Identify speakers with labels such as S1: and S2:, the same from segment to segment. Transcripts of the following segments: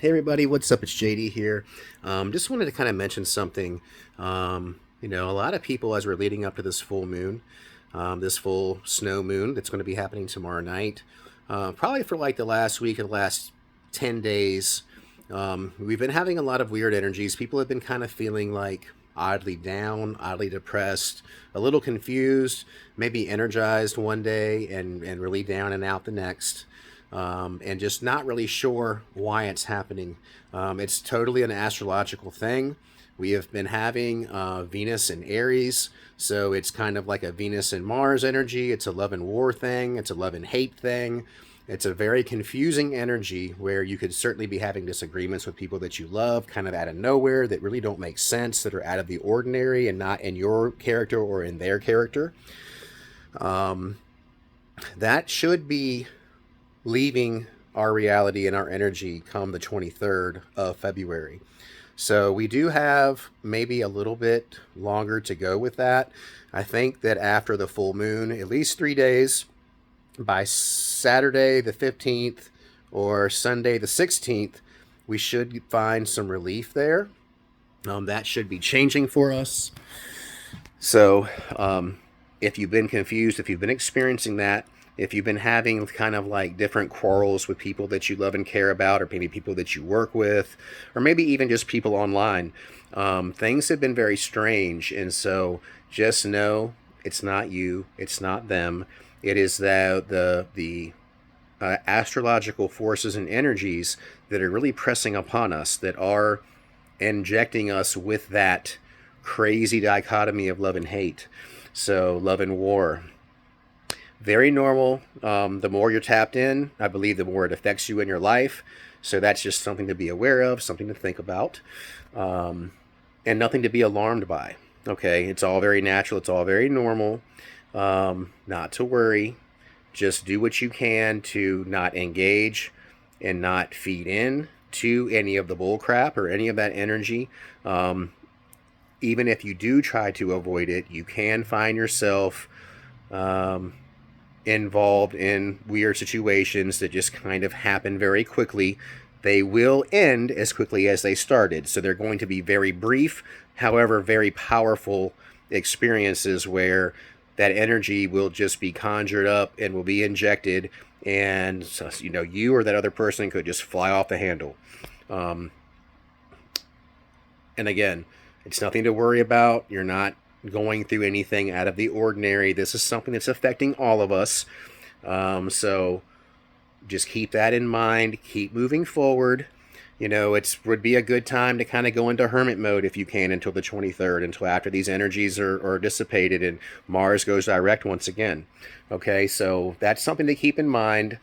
S1: Hey everybody, what's up? It's JD here. Just wanted to kind of mention something. A lot of people, as we're leading up to this full moon, this full snow moon that's going to be happening tomorrow night, probably for like the last week or the last 10 days, we've been having a lot of weird energies. People have been kind of feeling like oddly down, oddly depressed, a little confused, maybe energized one day and really down and out the next, and just not really sure why it's happening. It's totally an astrological thing. We have been having Venus and Aries, so it's kind of like a Venus and Mars energy. It's a love and war thing. It's a love and hate thing. It's a very confusing energy where you could certainly be having disagreements with people that you love, kind of out of nowhere, that really don't make sense, that are out of the ordinary and not in your character or in their character. That should be leaving our reality and our energy come the 23rd of February. So we do have maybe a little bit longer to go with that. I think that after the full moon, at least 3 days, by Saturday the 15th or Sunday the 16th, we should find some relief there. That should be changing for us. So if you've been confused, if you've been experiencing that, if you've been having kind of like different quarrels with people that you love and care about, or maybe people that you work with, or maybe even just people online, things have been very strange. And so just know it's not you, it's not them. It is the astrological forces and energies that are really pressing upon us, that are injecting us with that crazy dichotomy of love and hate. So love and war. Very normal. The more you're tapped in, I believe the more it affects you in your life. So that's just something to be aware of, something to think about, and nothing to be alarmed by. Okay, it's all very natural. It's all very normal. Not to worry. Just do what you can to not engage and not feed in to any of the bull crap or any of that energy. Even if you do try to avoid it, you can find yourself involved in weird situations that just kind of happen very quickly. They will end as quickly as they started. So they're going to be very brief, however, very powerful experiences where that energy will just be conjured up and will be injected, and you or that other person could just fly off the handle. And again, it's nothing to worry about. You're not going through anything out of the ordinary. This is something that's affecting all of us. So just keep that in mind. Keep moving forward. It would be a good time to kind of go into hermit mode if you can until the 23rd, until after these energies are dissipated and Mars goes direct once again. Okay, so that's something to keep in mind.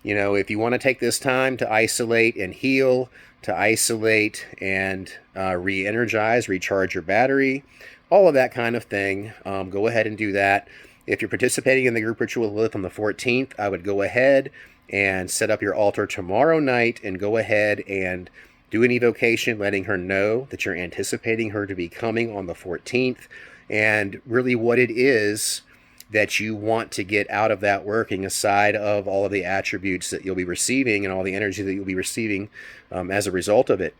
S1: If you want to take this time to isolate and heal, to isolate and re-energize, recharge your battery, all of that kind of thing, go ahead and do that. If you're participating in the group ritual Lilith on the 14th, I would go ahead and set up your altar tomorrow night and go ahead and do an evocation letting her know that you're anticipating her to be coming on the 14th, and really what it is that you want to get out of that working, aside of all of the attributes that you'll be receiving and all the energy that you'll be receiving as a result of it.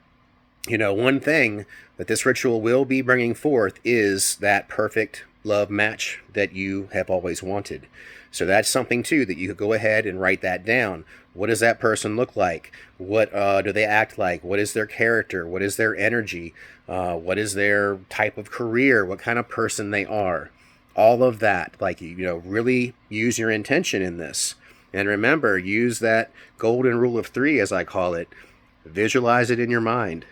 S1: One thing that this ritual will be bringing forth is that perfect love match that you have always wanted. So that's something too that you could go ahead and write that down. What does that person look like? What do they act like? What is their character? What is their energy? What is their type of career? What kind of person they are? All of that, really use your intention in this. And remember, use that golden rule of 3, as I call it. Visualize it in your mind.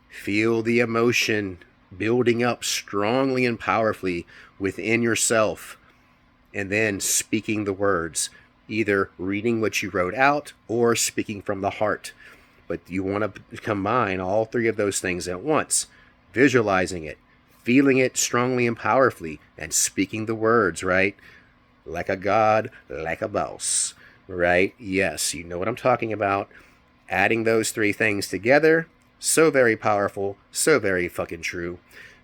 S1: Feel the emotion building up strongly and powerfully within yourself, and then speaking the words, either reading what you wrote out or speaking from the heart. But you want to combine all 3 of those things at once: visualizing it, feeling it strongly and powerfully, and speaking the words, right? Like a god, like a boss, right? Yes, you know what I'm talking about. Adding those 3 things together, so very powerful, so very fucking true.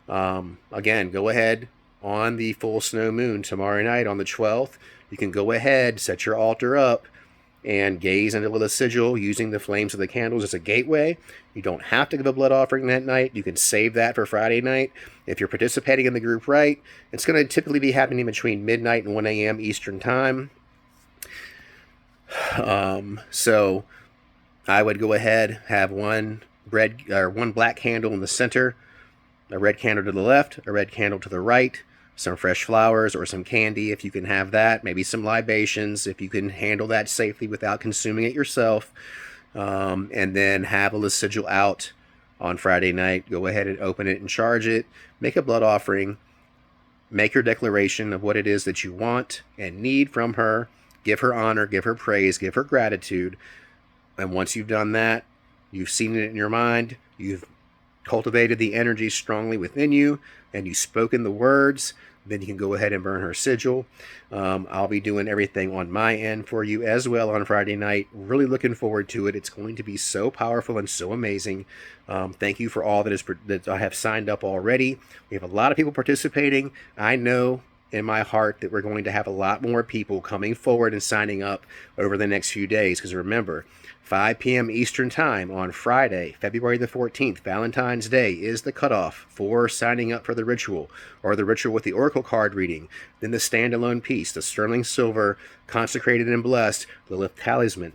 S1: Again, go ahead on the full snow moon tomorrow night on the 12th. You can go ahead, set your altar up, and gaze into Lilith's sigil using the flames of the candles as a gateway. You don't have to give a blood offering that night. You can save that for Friday night. If you're participating in the group RITE, it's going to typically be happening between midnight and 1 a.m. Eastern Time. So I would go ahead, have one black candle in the center, a red candle to the left, a red candle to the right, some fresh flowers or some candy if you can have that, maybe some libations if you can handle that safely without consuming it yourself, and then have a sigil out on Friday night. Go ahead and open it and charge it, make a blood offering, make your declaration of what it is that you want and need from her, give her honor, give her praise, give her gratitude, and once you've done that, you've seen it in your mind, you've cultivated the energy strongly within you, and you've spoken the words, then you can go ahead and burn her sigil. I'll be doing everything on my end for you as well on Friday night. Really looking forward to it. It's going to be so powerful and so amazing. Thank you for all that I have signed up already. We have a lot of people participating. I know in my heart that we're going to have a lot more people coming forward and signing up over the next few days, because remember, 5 p.m. Eastern Time on Friday, February the 14th, Valentine's Day, is the cutoff for signing up for the ritual, or the ritual with the Oracle card reading, then the standalone piece, the sterling silver, consecrated and blessed, Lilith talisman.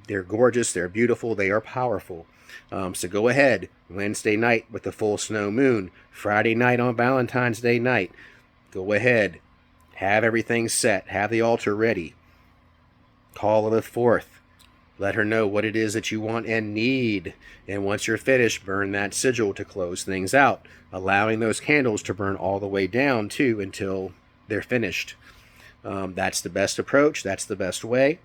S1: They're gorgeous, they're beautiful, they are powerful. So go ahead, Wednesday night with the full snow moon, Friday night on Valentine's Day night, go ahead, have everything set, have the altar ready, call Lilith forth. Let her know what it is that you want and need. And once you're finished, burn that sigil to close things out, allowing those candles to burn all the way down too until they're finished. That's the best approach. That's the best way.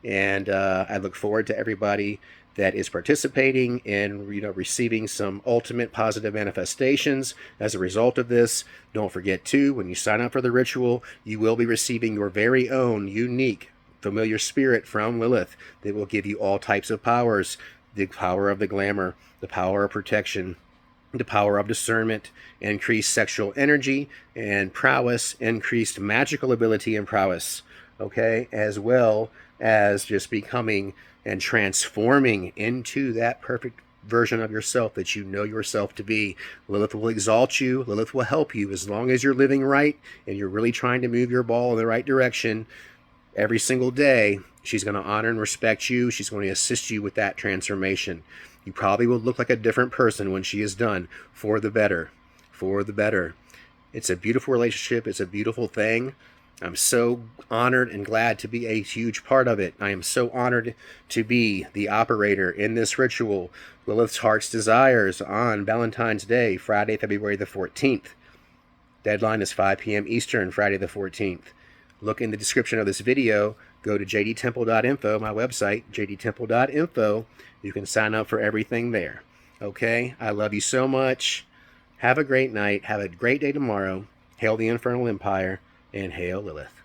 S1: And I look forward to everybody that is participating in, receiving some ultimate positive manifestations as a result of this. Don't forget too, when you sign up for the ritual, you will be receiving your very own unique familiar spirit from Lilith that will give you all types of powers: the power of the glamour, the power of protection, the power of discernment, increased sexual energy and prowess, increased magical ability and prowess, okay, as well as just becoming and transforming into that perfect version of yourself that you know yourself to be. Lilith will exalt you. Lilith will help you as long as you're living right and you're really trying to move your ball in the right direction. Every single day, she's going to honor and respect you. She's going to assist you with that transformation. You probably will look like a different person when she is done, for the better, for the better. It's a beautiful relationship. It's a beautiful thing. I'm so honored and glad to be a huge part of it. I am so honored to be the operator in this ritual, Lilith's Heart's Desires, on Valentine's Day, Friday, February the 14th. Deadline is 5 p.m. Eastern, Friday the 14th. Look in the description of this video. Go to jdtemple.info, my website, jdtemple.info. You can sign up for everything there. Okay? I love you so much. Have a great night. Have a great day tomorrow. Hail the Infernal Empire, and hail Lilith.